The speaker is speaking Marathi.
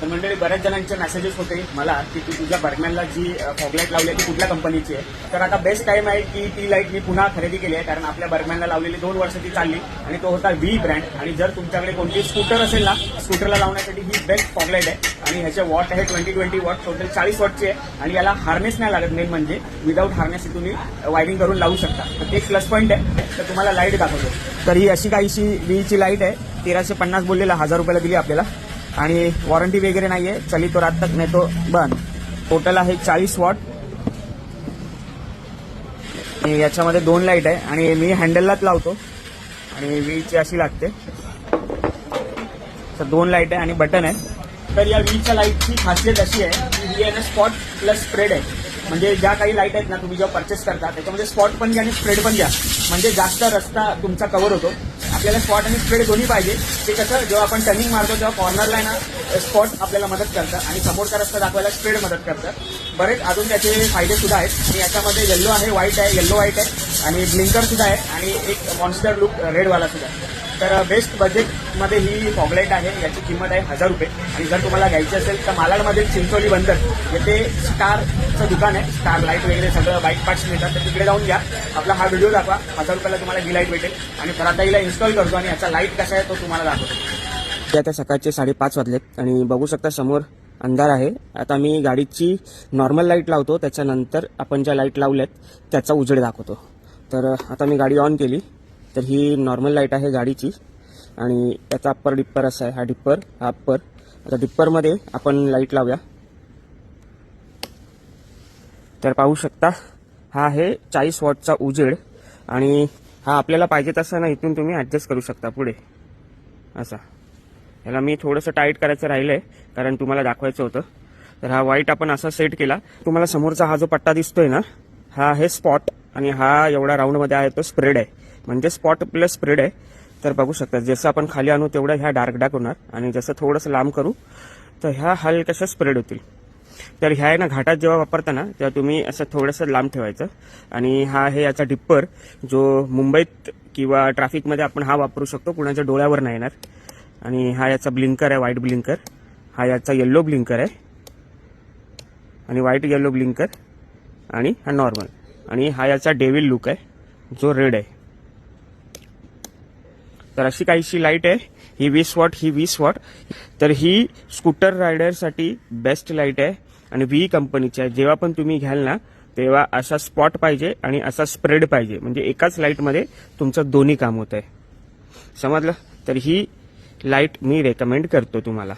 तर मंडळी बऱ्याच जणांचे मेसेजेस होते मला की तू तुझ्या बर्गमॅनला जी फॉगलाईट लावली आहे ती कुठल्या कंपनीची आहे. तर आता बेस्ट टाइम आहे की ती लाईट मी पुन्हा खरेदी केली आहे, कारण आपल्या बर्गमॅनला लावलेली 2 वर्ष ती चालली आणि तो होता व्ही ब्रँड. आणि जर तुमच्याकडे कोणती स्कूटर असेल ना, स्कूटरला लावण्यासाठी ही बेस्ट फॉगलाईट आहे. आणि ह्याचे वॉट आहे 20 वॉट, टोटल 40 वॉटची आहे आणि याला हार्नेस नाही लागत. मेन म्हणजे विदाऊट हार्नेस तुम्ही वायरिंग करून लावू शकता, तर ते एक प्लस पॉईंट आहे. तर तुम्हाला लाईट दाखवतो. तर ही अशी काहीशी व्हीची लाईट आहे. 1350 बोललेला, 1000 रुपयाला दिली आपल्याला आणि वॉरंटी वगैरे नाहीये. चली तो रात तक नाही तो बंद. टोटल आहे 40 वॉट. याच्यामध्ये 2 लाईट आहे आणि मी हँडललाच लावतो आणि व्हीची अशी लागते. तर 2 लाईट आहे आणि बटन आहे. तर या व्हीच्या लाईटची खासियत अशी आहे की ही आहे ना स्पॉट प्लस स्प्रेड आहे. म्हणजे ज्या काही लाईट आहेत ना तुम्ही जेव्हा परचेस करता त्याच्यामध्ये स्पॉट पण घ्या आणि स्प्रेड पण घ्या, म्हणजे जास्त रस्ता तुमचा कव्हर होतो. आपल्याला स्पॉट आणि स्प्रेड दोन्ही पाहिजे. ते कसं जेव्हा आपण टर्निंग मारतो तेव्हा कॉर्नरला आहे ना स्पॉट आपल्याला मदत करतं आणि समोरचा रस्ता दाखवायला स्प्रेड मदत करतं. बरेच अजून त्याचे फायदे सुद्धा आहेत. आणि याच्यामध्ये येल्लो आहे, व्हाईट आहे, येल्लो व्हाईट आहे आणि ब्लिंकर सुद्धा आहे आणि एक मॉन्स्टर लुक रेडवाला सुद्धा आहे. तर बेस्ट बजेटमध्ये ही फॉगलाईट आहे. याची किंमत आहे 1000 रुपये. आणि जर तुम्हाला घ्यायची असेल तर मालाडमध्ये चिंचोली बंदर येथे स्टारचं दुकान आहे. स्टार लाईट वगैरे सगळं बाईक पार्ट्स मिळतात, तर तिकडे जाऊन घ्या. आपला हा व्हिडिओ दाखवा, 1000 रुपयाला तुम्हाला ही लाईट भेटेल. आणि तर आता हिला इन्स्टॉल करतो आणि याचा लाईट कसा आहे तो तुम्हाला दाखवतो. आता सकाळचे 5:30 वाजलेत आणि बघू शकता समोर अंधार आहे. आता मी गाडीची नॉर्मल लाईट लावतो, त्याच्यानंतर आपण ज्या लाईट लावल्यात त्याचा उजेड दाखवतो. तर आता मी गाडी ऑन केली. तर ही नॉर्मल लाईट आहे गाडीची आणि याचा अप्पर डिप्पर असा आहे. हा डिप्पर, हा अप्पर. आता डिप्परमध्ये आपण लाईट लावूया. तर पाहू शकता हा आहे 40 वॉटचा उजेड आणि हा आपल्याला पाहिजे तसा ना इथून तुम्ही ॲडजस्ट करू शकता पुढे असा. याला मी थोडंसं टाईट करायचं राहिलं आहे कारण तुम्हाला दाखवायचं होतं. तर हा व्हाईट आपण असा सेट केला. तुम्हाला समोरचा हा जो पट्टा दिसतोय ना, हा आहे स्पॉट आणि हा एवढा राऊंडमध्ये आहे तो स्प्रेड आहे, म्हणजे स्पॉट प्लस स्प्रेड आहे. तर बघू शकता जसं आपण खाली आणू तेवढं ह्या डार्क होणार आणि जसं थोडंसं लांब करू तर ह्या हलक्याशा स्प्रेड होतील. तर ह्या आहे ना घाटात जेव्हा वापरताना तेव्हा तुम्ही असं थोडंसं लांब ठेवायचं. आणि हा आहे याचा डिप्पर, जो मुंबईत किंवा ट्रॅफिकमध्ये आपण हा वापरू शकतो, कुणाच्या डोळ्यावर नाही येणार. आणि हा याचा ब्लिंकर आहे, व्हाईट ब्लिंकर. हा याचा येल्लो ब्लिंकर आहे आणि व्हाईट येल्लो ब्लिंकर. आणि हा नॉर्मल. आणि हा याचा डेव्हिल लुक आहे जो रेड आहे. तर अशी काहीशी लाईट आहे. ही 20 वॉट, ही 20 वॉट. तर ही स्कूटर रायडरसाठी बेस्ट लाईट आहे आणि व्ही कंपनीची आहे. जेव्हा पण तुम्ही घ्याल ना तेव्हा असा स्पॉट पाहिजे आणि असा स्प्रेड पाहिजे, म्हणजे एकाच लाईटमध्ये तुमचं दोन्ही काम होत आहे. समजलं? तर ही लाईट मी रेकमेंड करतो तुम्हाला.